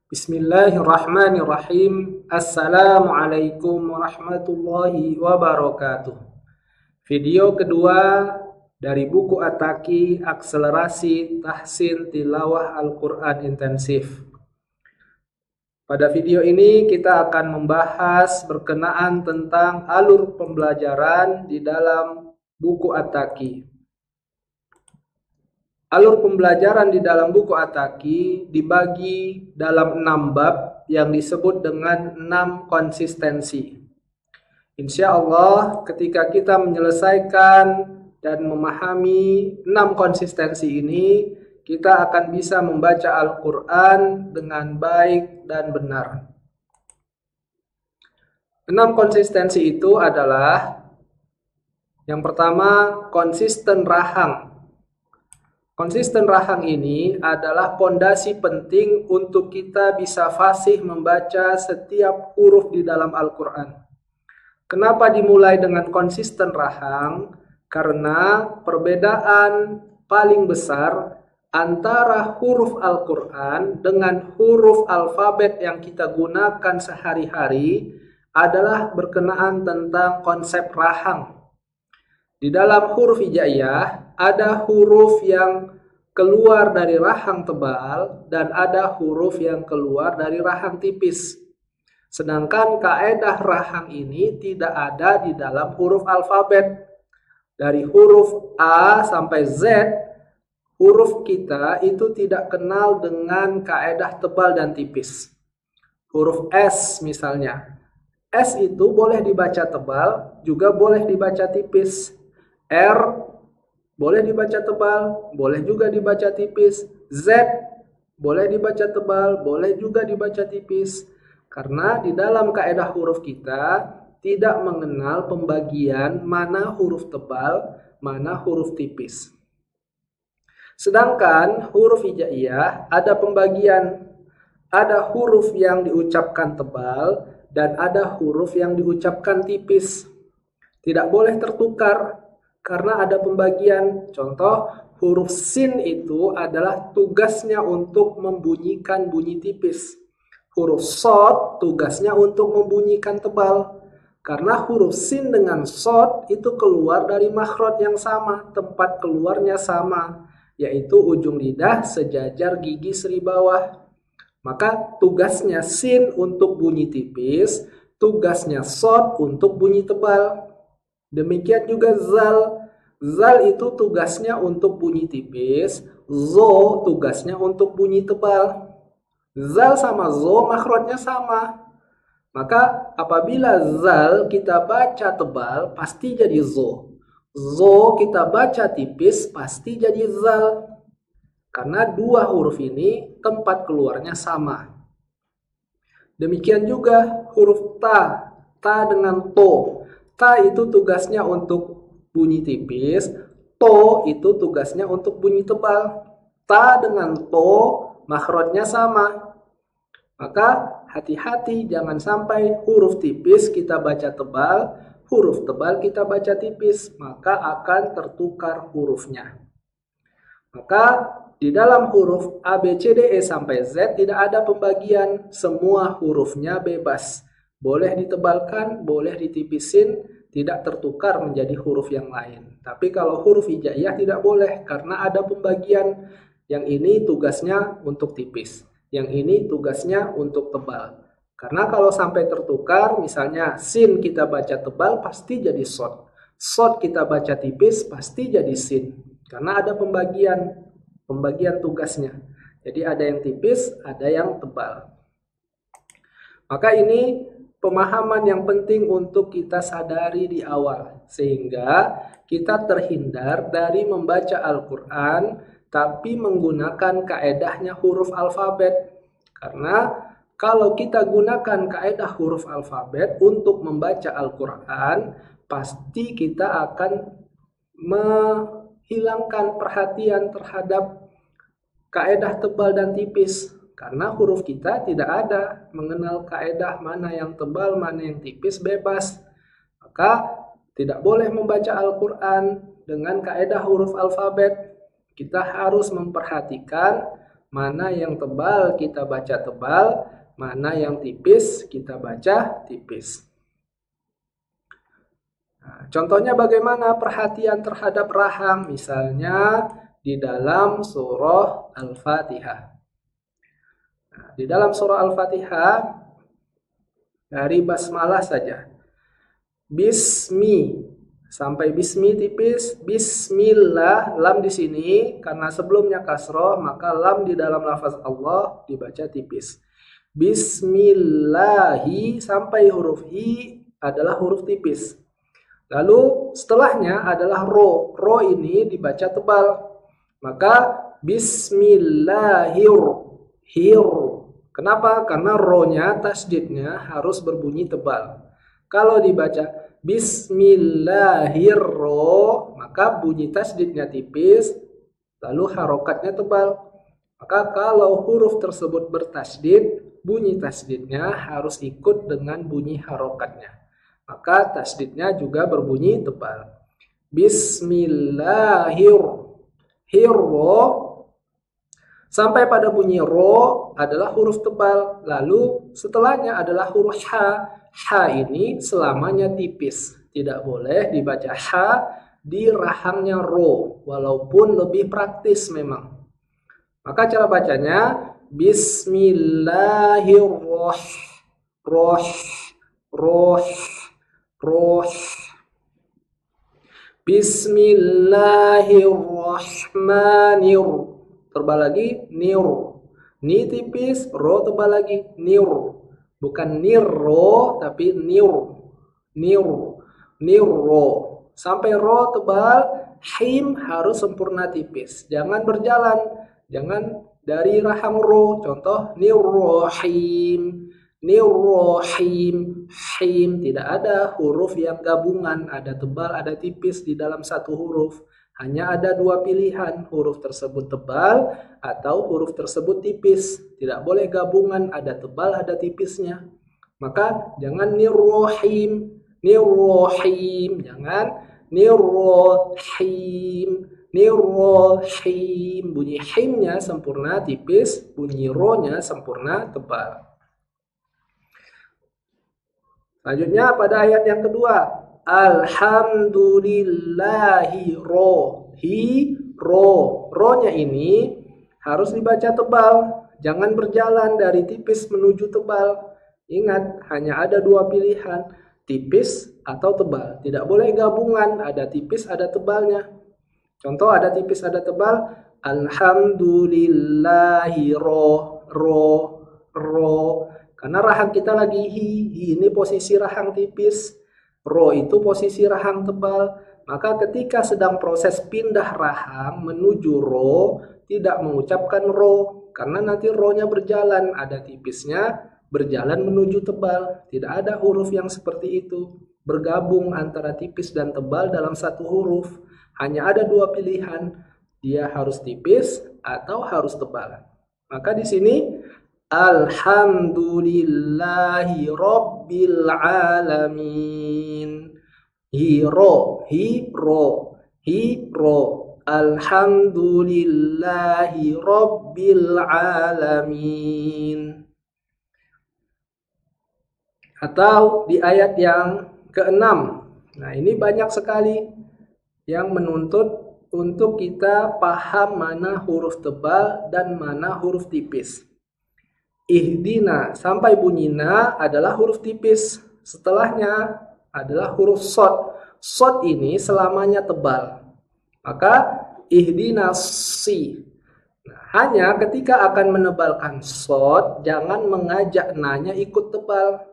Bismillahirrahmanirrahim. Assalamualaikum warahmatullahi wabarakatuh. Video kedua dari buku At-Taki, Akselerasi Tahsin Tilawah Al-Quran Intensif. Pada video ini kita akan membahas berkenaan tentang alur pembelajaran di dalam buku At-Taki. Alur pembelajaran di dalam buku At-Taki dibagi dalam 6 bab yang disebut dengan 6 konsistensi. Insya Allah ketika kita menyelesaikan dan memahami 6 konsistensi ini, kita akan bisa membaca Al-Quran dengan baik dan benar. 6 konsistensi itu adalah: yang pertama, konsisten rahang. Konsisten rahang ini adalah pondasi penting untuk kita bisa fasih membaca setiap huruf di dalam Al-Quran. Kenapa dimulai dengan konsisten rahang? Karena perbedaan paling besar antara huruf Al-Quran dengan huruf alfabet yang kita gunakan sehari-hari adalah berkenaan tentang konsep rahang. Di dalam huruf hijaiyah ada huruf yang keluar dari rahang tebal dan ada huruf yang keluar dari rahang tipis. Sedangkan kaedah rahang ini tidak ada di dalam huruf alfabet. Dari huruf A sampai Z, huruf kita itu tidak kenal dengan kaedah tebal dan tipis. Huruf S misalnya. S itu boleh dibaca tebal, juga boleh dibaca tipis. R boleh dibaca tebal, boleh juga dibaca tipis. Z boleh dibaca tebal, boleh juga dibaca tipis. Karena di dalam kaedah huruf kita tidak mengenal pembagian mana huruf tebal, mana huruf tipis. Sedangkan huruf hijaiyah ada pembagian. Ada huruf yang diucapkan tebal dan ada huruf yang diucapkan tipis. Tidak boleh tertukar karena ada pembagian. Contoh, huruf sin itu adalah tugasnya untuk membunyikan bunyi tipis. Huruf sod tugasnya untuk membunyikan tebal. Karena huruf sin dengan sod itu keluar dari makhraj yang sama, tempat keluarnya sama, yaitu ujung lidah sejajar gigi seri bawah. Maka tugasnya sin untuk bunyi tipis, tugasnya sod untuk bunyi tebal. Demikian juga zal. Zal itu tugasnya untuk bunyi tipis, zo tugasnya untuk bunyi tebal. Zal sama zo makhrajnya sama. Maka apabila zal kita baca tebal pasti jadi zo. Zo kita baca tipis pasti jadi zal. Karena dua huruf ini tempat keluarnya sama. Demikian juga huruf ta. Ta dengan to. Ta itu tugasnya untuk bunyi tipis, to itu tugasnya untuk bunyi tebal. Ta dengan to makhrajnya sama. Maka hati-hati jangan sampai huruf tipis kita baca tebal, huruf tebal kita baca tipis, maka akan tertukar hurufnya. Maka di dalam huruf A, B, C, D, E sampai Z tidak ada pembagian, semua hurufnya bebas. Boleh ditebalkan, boleh ditipisin, tidak tertukar menjadi huruf yang lain. Tapi kalau huruf hijaiyah tidak boleh karena ada pembagian. Yang ini tugasnya untuk tipis, yang ini tugasnya untuk tebal. Karena kalau sampai tertukar, misalnya sin kita baca tebal pasti jadi sod. Sod kita baca tipis pasti jadi sin. Karena ada pembagian tugasnya. Jadi ada yang tipis, ada yang tebal. Maka ini pemahaman yang penting untuk kita sadari di awal, sehingga kita terhindar dari membaca Al-Quran tapi menggunakan kaedahnya huruf alfabet. Karena kalau kita gunakan kaedah huruf alfabet untuk membaca Al-Quran, pasti kita akan menghilangkan perhatian terhadap kaedah tebal dan tipis. Karena huruf kita tidak ada mengenal kaedah mana yang tebal, mana yang tipis, bebas. Maka tidak boleh membaca Al-Quran dengan kaedah huruf alfabet. Kita harus memperhatikan Mana yang tebal kita baca tebal, mana yang tipis kita baca tipis. Nah, contohnya bagaimana perhatian terhadap rahang, misalnya di dalam surah Al-Fatihah. Nah, di dalam surah Al-Fatihah dari basmalah saja. Bismi sampai bismi tipis, bismillah, lam di sini karena sebelumnya kasroh, maka lam di dalam lafaz Allah dibaca tipis. Bismillahi sampai huruf i adalah huruf tipis. Lalu setelahnya adalah ro. Ro ini dibaca tebal. Maka bismillahir. Kenapa? Karena ro-nya, tasdidnya harus berbunyi tebal. Kalau dibaca bismillahirro, maka bunyi tasdidnya tipis, lalu harokatnya tebal. Maka kalau huruf tersebut bertasdid, bunyi tasdidnya harus ikut dengan bunyi harokatnya. Maka tasdidnya juga berbunyi tebal. Bismillahirro sampai pada bunyi ro adalah huruf tebal. Lalu setelahnya adalah huruf ha. Ha ini selamanya tipis. Tidak boleh dibaca ha di rahangnya ro. Walaupun lebih praktis memang. Maka cara bacanya Bismillahirrahmanirrahim. Tebal lagi, nir. Ni tipis, ro tebal lagi, nir. Bukan nirro, tapi nir. Nirro. Sampai ro tebal, him harus sempurna tipis. Jangan berjalan. Jangan dari rahang ro. Contoh, nirrohim. Nirrohim. Him. Tidak ada huruf yang gabungan. Ada tebal, ada tipis di dalam satu huruf. Hanya ada dua pilihan, huruf tersebut tebal atau huruf tersebut tipis. Tidak boleh gabungan, ada tebal, ada tipisnya. Maka jangan nirrohim, jangan nirrohim. Bunyi himnya sempurna tipis, bunyi ro-nya sempurna tebal. Selanjutnya pada ayat yang kedua. Alhamdulillahi ro. Ro-nya ini harus dibaca tebal. Jangan berjalan dari tipis menuju tebal. Ingat, hanya ada dua pilihan. Tipis atau tebal. Tidak boleh gabungan. Ada tipis, ada tebalnya. Contoh ada tipis, ada tebal. Alhamdulillahi ro. Karena rahang kita lagi hi. Ini posisi rahang tipis. Ro itu posisi rahang tebal. Maka ketika sedang proses pindah rahang menuju ro, tidak mengucapkan ro. Karena nanti ro-nya berjalan. Ada tipisnya, berjalan menuju tebal. Tidak ada huruf yang seperti itu. Bergabung antara tipis dan tebal dalam satu huruf. Hanya ada dua pilihan. Dia harus tipis atau harus tebal. Maka di sini Alhamdulillahi Rabbil Alamin. Hiro. Alhamdulillahi Rabbil Alamin. Atau di ayat yang ke-6. Nah, ini banyak sekali yang menuntut untuk kita paham mana huruf tebal dan mana huruf tipis. Ihdina sampai bunyi na adalah huruf tipis. Setelahnya adalah huruf sod. Sod ini selamanya tebal. Maka ihdina si. Nah, hanya ketika akan menebalkan sod, jangan mengajak nanya ikut tebal.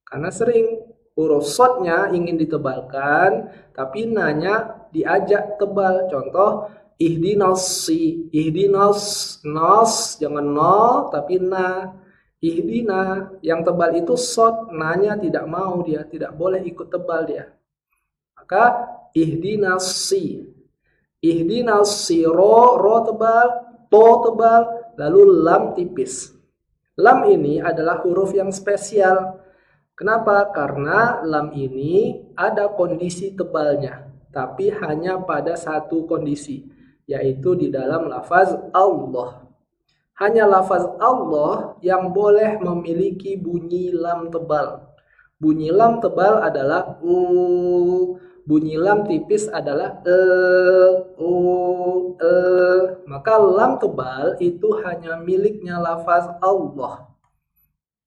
Karena sering huruf sodnya ingin ditebalkan, tapi nanya diajak tebal. Contoh, ihdinas si, ihdinas, nas, jangan no, tapi na. Ihdina, yang tebal itu sod, nanya tidak mau dia, tidak boleh ikut tebal dia. Maka ihdinas si, ro tebal, to tebal, lalu lam tipis. Lam ini adalah huruf yang spesial. Kenapa? Karena lam ini ada kondisi tebalnya, tapi hanya pada satu kondisi, yaitu di dalam lafaz Allah. Hanya lafaz Allah yang boleh memiliki bunyi lam tebal. Bunyi lam tebal adalah u, bunyi lam tipis adalah u, Maka lam tebal itu hanya miliknya lafaz Allah.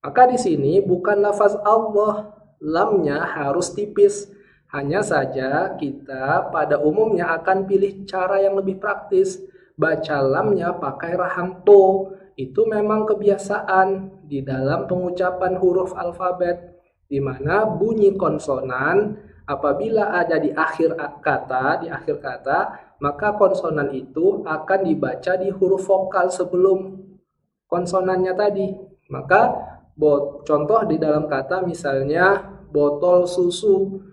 Maka di sini bukan lafaz Allah, lamnya harus tipis. Hanya saja kita pada umumnya akan pilih cara yang lebih praktis. Baca lamnya pakai rahang to. Itu memang kebiasaan di dalam pengucapan huruf alfabet, di mana bunyi konsonan apabila ada di akhir kata, maka konsonan itu akan dibaca di huruf vokal sebelum konsonannya tadi. Maka contoh di dalam kata misalnya botol susu,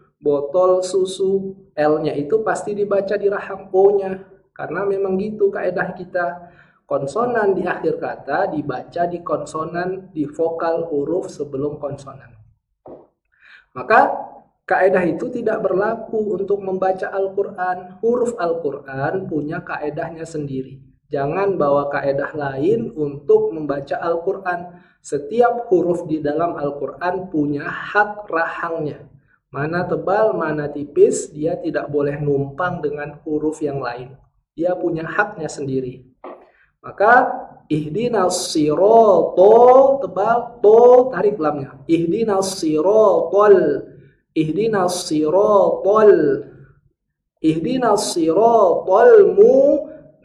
L-nya itu pasti dibaca di rahang O-nya. Karena memang gitu kaedah kita. Konsonan di akhir kata dibaca di konsonan, di vokal huruf sebelum konsonan. Maka kaedah itu tidak berlaku untuk membaca Al-Quran. Huruf Al-Quran punya kaedahnya sendiri. Jangan bawa kaedah lain untuk membaca Al-Quran. Setiap huruf di dalam Al-Quran punya hak rahangnya. Mana tebal, mana tipis, dia tidak boleh numpang dengan huruf yang lain. Dia punya haknya sendiri. Maka ihdinas sirotol, tebal, to, tarik lamnya. Ihdinas sirotol, ihdinas sirotol, ihdinas sirotolmu.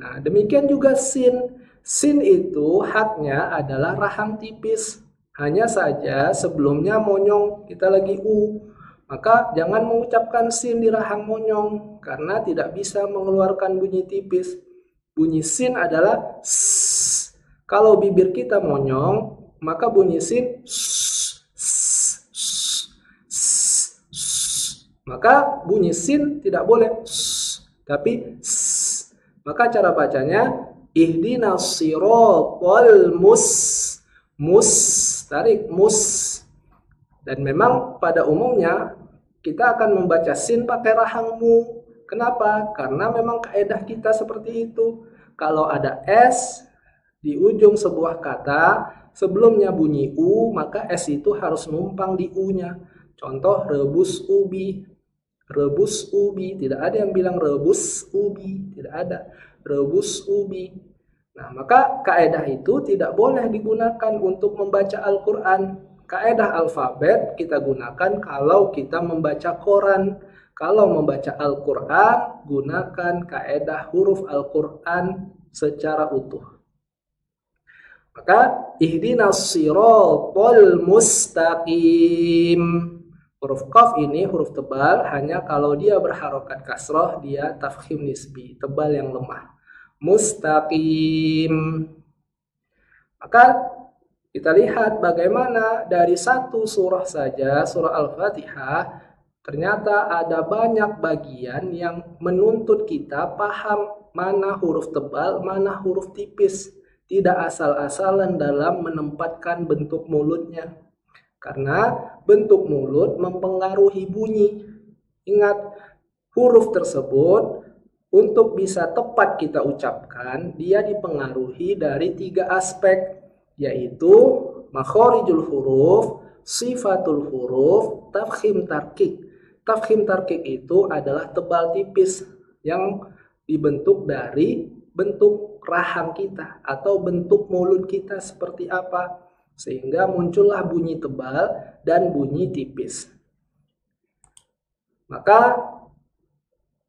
Nah, demikian juga sin. Sin itu haknya adalah rahang tipis. Hanya saja sebelumnya monyong, kita lagi u. Maka jangan mengucapkan sin di rahang monyong, karena tidak bisa mengeluarkan bunyi tipis. Bunyi sin adalah s. Kalau bibir kita monyong, maka bunyi sin s. Maka bunyi sin tidak boleh s, tapi s. Maka cara bacanya ihdinas siratal mus, tarik mus. Dan memang pada umumnya kita akan membaca sin pakai rahang mu. Kenapa? Karena memang kaedah kita seperti itu. Kalau ada S di ujung sebuah kata, sebelumnya bunyi U, maka S itu harus numpang di U-nya. Contoh rebus ubi. Rebus ubi. Tidak ada yang bilang rebus ubi. Tidak ada. Rebus ubi. Nah, maka kaedah itu tidak boleh digunakan untuk membaca Al-Quran. Kaedah alfabet kita gunakan kalau kita membaca Quran. Kalau membaca Al-Quran, gunakan kaedah huruf Al-Quran secara utuh. Maka ihdinas siratal mustaqim. Huruf qaf ini huruf tebal, hanya kalau dia berharokat kasroh, dia tafkhim nisbi, tebal yang lemah. Mustaqim. Maka kita lihat bagaimana dari satu surah saja, surah Al-Fatihah, ternyata ada banyak bagian yang menuntut kita paham mana huruf tebal, mana huruf tipis. Tidak asal-asalan dalam menempatkan bentuk mulutnya. Karena bentuk mulut mempengaruhi bunyi. Ingat, huruf tersebut untuk bisa tepat kita ucapkan, dia dipengaruhi dari 3 aspek, yaitu makhorijul huruf, sifatul huruf, tafkhim tarkik. Tafkhim tarkik itu adalah tebal tipis yang dibentuk dari bentuk rahang kita atau bentuk mulut kita seperti apa, sehingga muncullah bunyi tebal dan bunyi tipis. Maka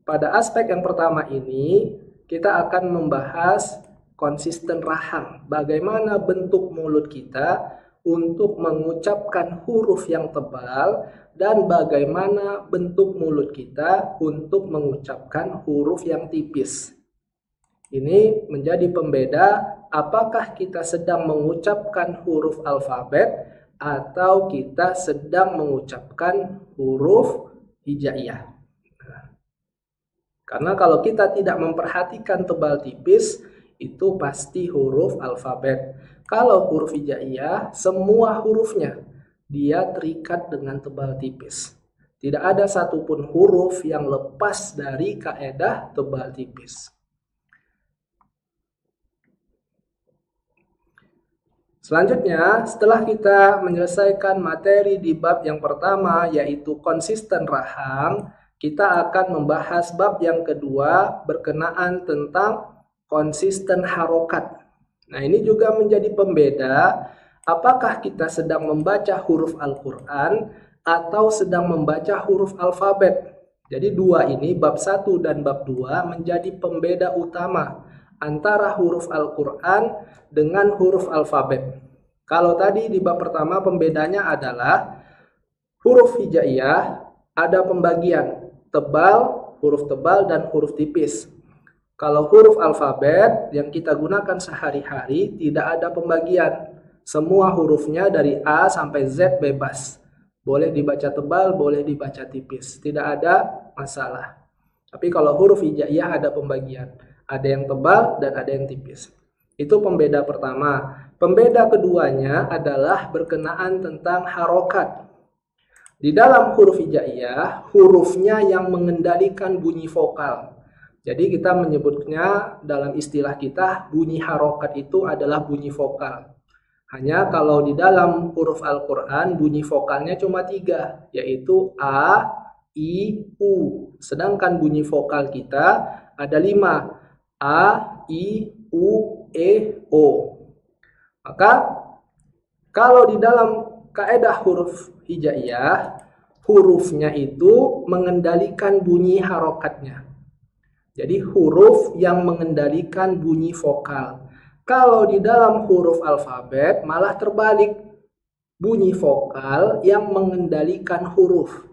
pada aspek yang pertama ini kita akan membahas konsisten rahang, bagaimana bentuk mulut kita untuk mengucapkan huruf yang tebal dan bagaimana bentuk mulut kita untuk mengucapkan huruf yang tipis. Ini menjadi pembeda apakah kita sedang mengucapkan huruf alfabet atau kita sedang mengucapkan huruf hijaiyah. Karena kalau kita tidak memperhatikan tebal tipis, itu pasti huruf alfabet. Kalau huruf hijaiyah, semua hurufnya dia terikat dengan tebal tipis. Tidak ada satupun huruf yang lepas dari kaedah tebal tipis. Selanjutnya, setelah kita menyelesaikan materi di bab yang pertama, yaitu konsisten rahang, kita akan membahas bab yang kedua berkenaan tentang konsisten harokat. Nah, ini juga menjadi pembeda apakah kita sedang membaca huruf Al-Quran atau sedang membaca huruf alfabet. Jadi dua ini, bab 1 dan bab 2, menjadi pembeda utama antara huruf Al-Quran dengan huruf alfabet. Kalau tadi di bab pertama pembedanya adalah huruf hijaiyah ada pembagian tebal, huruf tebal, dan huruf tipis. Kalau huruf alfabet yang kita gunakan sehari-hari tidak ada pembagian. Semua hurufnya dari A sampai Z bebas. Boleh dibaca tebal, boleh dibaca tipis. Tidak ada masalah. Tapi kalau huruf hijaiyah ada pembagian. Ada yang tebal dan ada yang tipis. Itu pembeda pertama. Pembeda keduanya adalah berkenaan tentang harokat. Di dalam huruf hijaiyah, hurufnya yang mengendalikan bunyi vokal. Jadi kita menyebutnya dalam istilah kita, bunyi harokat itu adalah bunyi vokal. Hanya kalau di dalam huruf Al-Quran, bunyi vokalnya cuma 3, yaitu A, I, U. Sedangkan bunyi vokal kita ada 5, A, I, U, E, O. Maka kalau di dalam kaidah huruf hijaiyah, hurufnya itu mengendalikan bunyi harokatnya. Jadi huruf yang mengendalikan bunyi vokal. Kalau di dalam huruf alfabet malah terbalik. Bunyi vokal yang mengendalikan huruf.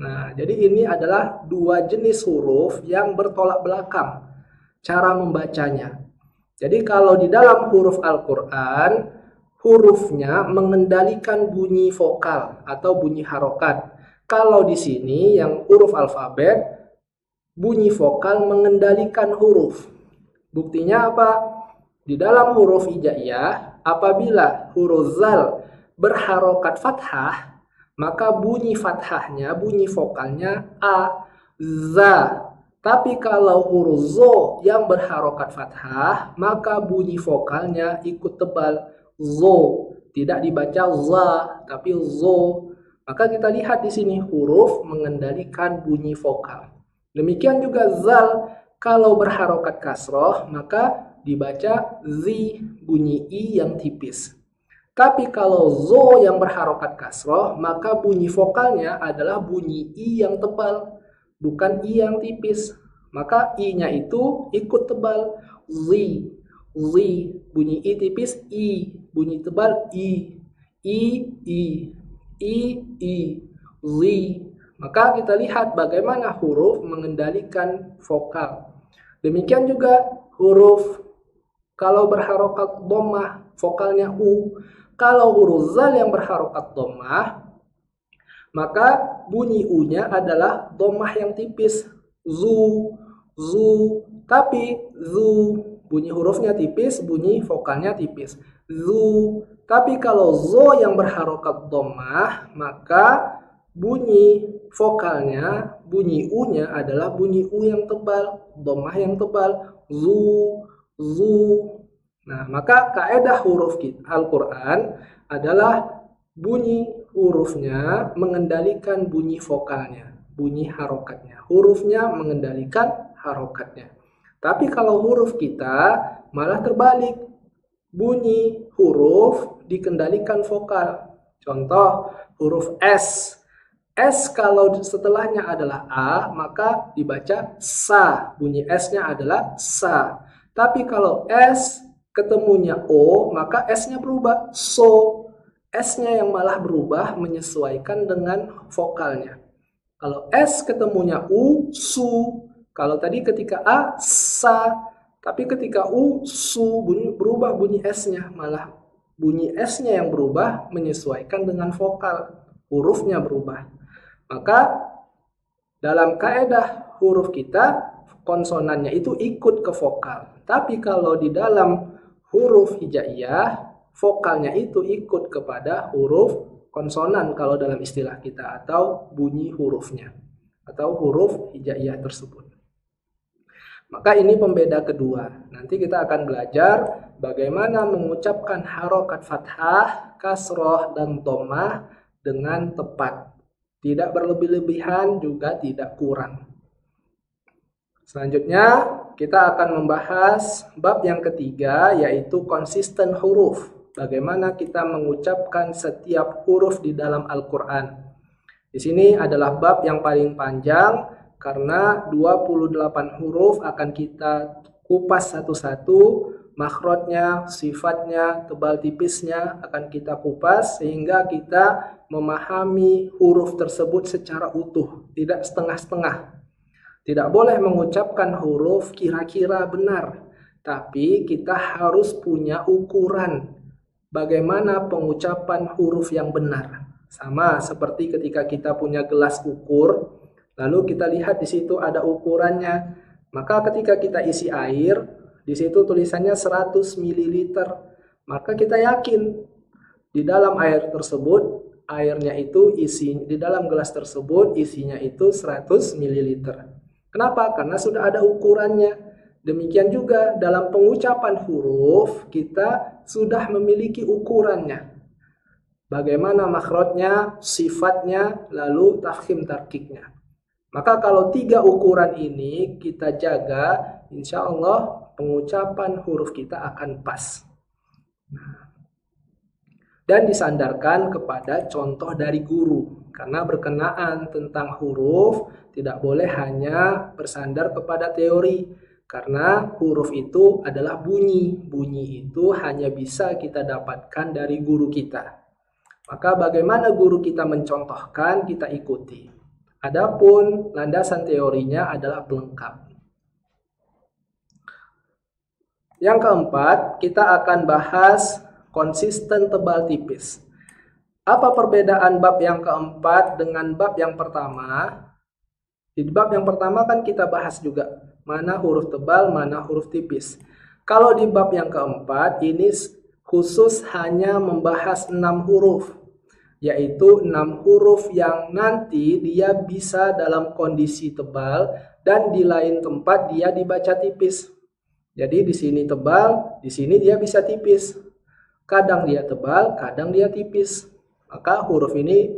Nah, jadi ini adalah dua jenis huruf yang bertolak belakang cara membacanya. Jadi kalau di dalam huruf Al-Quran, hurufnya mengendalikan bunyi vokal atau bunyi harokat. Kalau di sini yang huruf alfabet, bunyi vokal mengendalikan huruf. Buktinya apa? Di dalam huruf hijaiyah, apabila huruf zal berharokat fathah, maka bunyi fathahnya, bunyi vokalnya A, za. Tapi kalau huruf zo yang berharokat fathah, maka bunyi vokalnya ikut tebal, zo. Tidak dibaca za, tapi zo. Maka kita lihat di sini huruf mengendalikan bunyi vokal. Demikian juga zal, kalau berharokat kasroh, maka dibaca zi, bunyi i yang tipis. Tapi kalau zo yang berharokat kasroh, maka bunyi vokalnya adalah bunyi i yang tebal, bukan i yang tipis. Maka i-nya itu ikut tebal, zi, zi, bunyi i tipis i, bunyi tebal i, i, i, zi. Maka kita lihat bagaimana huruf mengendalikan vokal. Demikian juga huruf kalau berharokat dhammah, vokalnya u. Kalau huruf zal yang berharokat dhammah, maka bunyi u-nya adalah dhammah yang tipis, zu, zu. Tapi zu, bunyi hurufnya tipis, bunyi vokalnya tipis, zu. Tapi kalau zo yang berharokat dhammah, maka bunyi vokalnya, bunyi u-nya adalah bunyi u yang tebal, dhammah yang tebal, zu, zu. Nah, maka kaidah huruf Al-Quran adalah bunyi hurufnya mengendalikan bunyi vokalnya, bunyi harokatnya. Hurufnya mengendalikan harokatnya. Tapi kalau huruf kita malah terbalik. Bunyi huruf dikendalikan vokal. Contoh, huruf S. S kalau setelahnya adalah A, maka dibaca sa. Bunyi S-nya adalah sa. Tapi kalau S ketemunya O, maka S-nya berubah, so. S-nya yang malah berubah menyesuaikan dengan vokalnya. Kalau S ketemunya U, su. Kalau tadi ketika A, sa. Tapi ketika U, su, berubah bunyi S-nya. Malah bunyi S-nya yang berubah menyesuaikan dengan vokal. Hurufnya berubah. Maka dalam kaidah huruf kita, konsonannya itu ikut ke vokal. Tapi kalau di dalam huruf hijaiyah, vokalnya itu ikut kepada huruf konsonan kalau dalam istilah kita, atau bunyi hurufnya, atau huruf hijaiyah tersebut. Maka ini pembeda kedua. Nanti kita akan belajar bagaimana mengucapkan harokat fathah, kasroh, dan dhammah dengan tepat. Tidak berlebih-lebihan, juga tidak kurang. Selanjutnya, kita akan membahas bab yang ketiga, yaitu konsisten huruf. Bagaimana kita mengucapkan setiap huruf di dalam Al-Quran. Di sini adalah bab yang paling panjang, karena 28 huruf akan kita kupas satu-satu, makhrajnya, sifatnya, tebal tipisnya akan kita kupas sehingga kita memahami huruf tersebut secara utuh, tidak setengah-setengah. Tidak boleh mengucapkan huruf kira-kira benar, tapi kita harus punya ukuran bagaimana pengucapan huruf yang benar. Sama seperti ketika kita punya gelas ukur, lalu kita lihat di situ ada ukurannya. Maka ketika kita isi air, di situ tulisannya 100 ml. Maka kita yakin di dalam air tersebut, airnya itu di dalam gelas tersebut isinya itu 100 ml. Kenapa? Karena sudah ada ukurannya. Demikian juga dalam pengucapan huruf, kita sudah memiliki ukurannya. Bagaimana makhrajnya, sifatnya, lalu tafkhim tarkiknya. Maka kalau 3 ukuran ini kita jaga, insya Allah pengucapan huruf kita akan pas. Dan disandarkan kepada contoh dari guru. Karena berkenaan tentang huruf, tidak boleh hanya bersandar kepada teori. Karena huruf itu adalah bunyi. Bunyi itu hanya bisa kita dapatkan dari guru kita. Maka bagaimana guru kita mencontohkan, kita ikuti. Adapun landasan teorinya adalah pelengkap. Yang keempat, kita akan bahas konsisten tebal tipis. Apa perbedaan bab yang keempat dengan bab yang pertama? Di bab yang pertama kan kita bahas juga mana huruf tebal, mana huruf tipis. Kalau di bab yang keempat ini khusus hanya membahas 6 huruf. Yaitu 6 huruf yang nanti dia bisa dalam kondisi tebal dan di lain tempat dia dibaca tipis. Jadi di sini tebal, di sini dia bisa tipis. Kadang dia tebal, kadang dia tipis. Maka huruf ini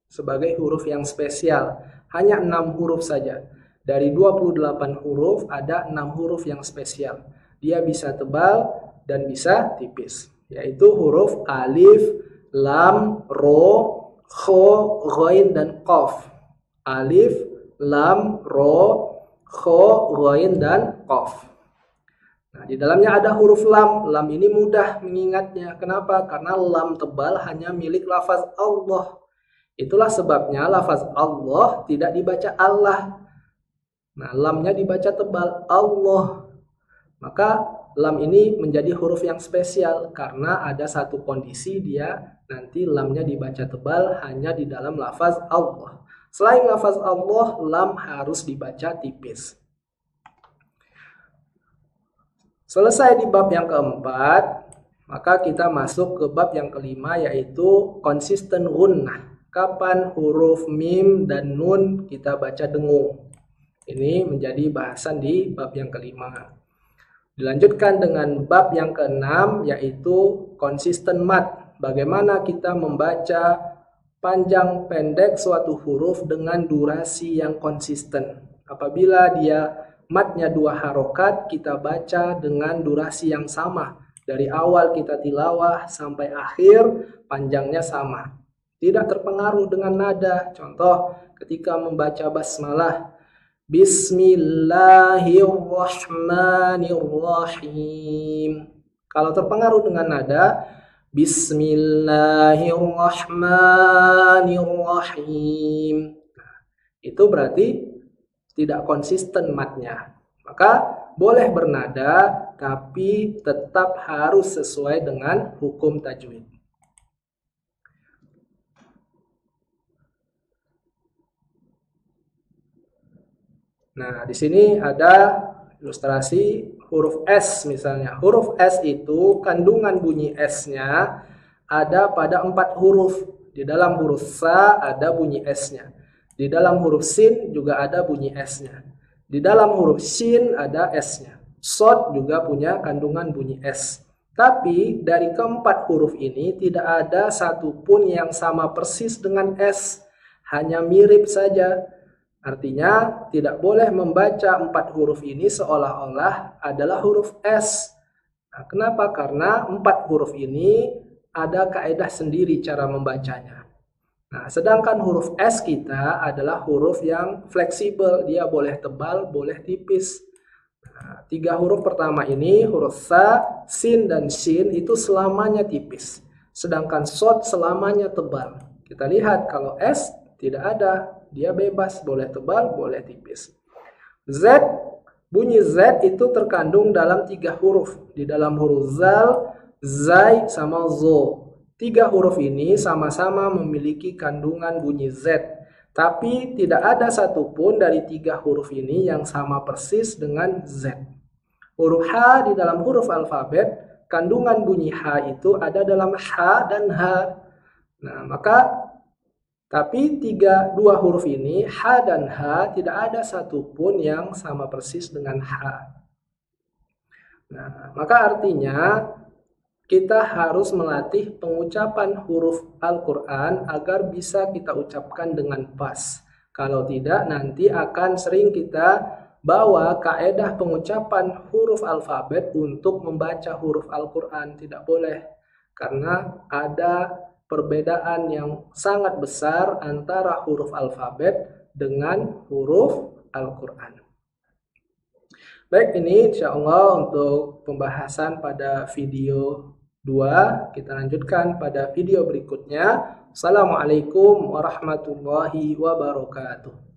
sebagai huruf yang spesial. Hanya 6 huruf saja. Dari 28 huruf ada 6 huruf yang spesial. Dia bisa tebal dan bisa tipis. Yaitu huruf alif, lam, ro, kho, ghain, dan qaf. Alif, lam, ro, kho, ghain, dan qaf. Nah, di dalamnya ada huruf lam. Lam ini mudah mengingatnya. Kenapa? Karena lam tebal hanya milik lafaz Allah. Itulah sebabnya lafaz Allah tidak dibaca Allah. Nah, lamnya dibaca tebal Allah. Maka lam ini menjadi huruf yang spesial karena ada satu kondisi dia nanti lamnya dibaca tebal hanya di dalam lafaz Allah. Selain lafaz Allah, lam harus dibaca tipis. Selesai di bab yang keempat, maka kita masuk ke bab yang kelima, yaitu konsisten gunnah. Kapan huruf mim dan nun kita baca dengung. Ini menjadi bahasan di bab yang kelima. Dilanjutkan dengan bab yang keenam, yaitu konsisten mad. Bagaimana kita membaca panjang pendek suatu huruf dengan durasi yang konsisten. Apabila dia madnya 2 harokat, kita baca dengan durasi yang sama. Dari awal kita tilawah sampai akhir, panjangnya sama. Tidak terpengaruh dengan nada. Contoh, ketika membaca basmalah, Bismillahirrahmanirrahim. Kalau terpengaruh dengan nada, Bismillahirrahmanirrahim. Nah, itu berarti tidak konsisten madnya. Maka boleh bernada, tapi tetap harus sesuai dengan hukum tajwid. Nah, di sini ada ilustrasi huruf S misalnya. Huruf S itu kandungan bunyi S-nya ada pada 4 huruf. Di dalam huruf Sa ada bunyi S-nya. Di dalam huruf Sin juga ada bunyi S-nya. Di dalam huruf Shin ada S-nya. Shod juga punya kandungan bunyi S. Tapi dari keempat huruf ini tidak ada satupun yang sama persis dengan S, hanya mirip saja. Artinya tidak boleh membaca empat huruf ini seolah-olah adalah huruf S. Nah, kenapa? Karena empat huruf ini ada kaidah sendiri cara membacanya. Nah, sedangkan huruf S kita adalah huruf yang fleksibel, dia boleh tebal, boleh tipis. Nah, tiga huruf pertama ini, huruf sa, sin, dan shin itu selamanya tipis. Sedangkan sod selamanya tebal. Kita lihat kalau S tidak ada, dia bebas, boleh tebal, boleh tipis. Z, bunyi Z itu terkandung dalam tiga huruf. Di dalam huruf zal, zai, sama zo. Tiga huruf ini sama-sama memiliki kandungan bunyi Z. Tapi tidak ada satupun dari tiga huruf ini yang sama persis dengan Z. Huruf H di dalam huruf alfabet, kandungan bunyi H itu ada dalam H dan H. Nah, tapi dua huruf ini, H dan H, tidak ada satupun yang sama persis dengan H. Nah, maka artinya kita harus melatih pengucapan huruf Al-Quran agar bisa kita ucapkan dengan pas. Kalau tidak, nanti akan sering kita bawa kaedah pengucapan huruf alfabet untuk membaca huruf Al-Quran. Tidak boleh, karena ada perbedaan yang sangat besar antara huruf alfabet dengan huruf Al-Quran. Baik, ini insya Allah untuk pembahasan pada video 2. Kita lanjutkan pada video berikutnya. Assalamualaikum warahmatullahi wabarakatuh.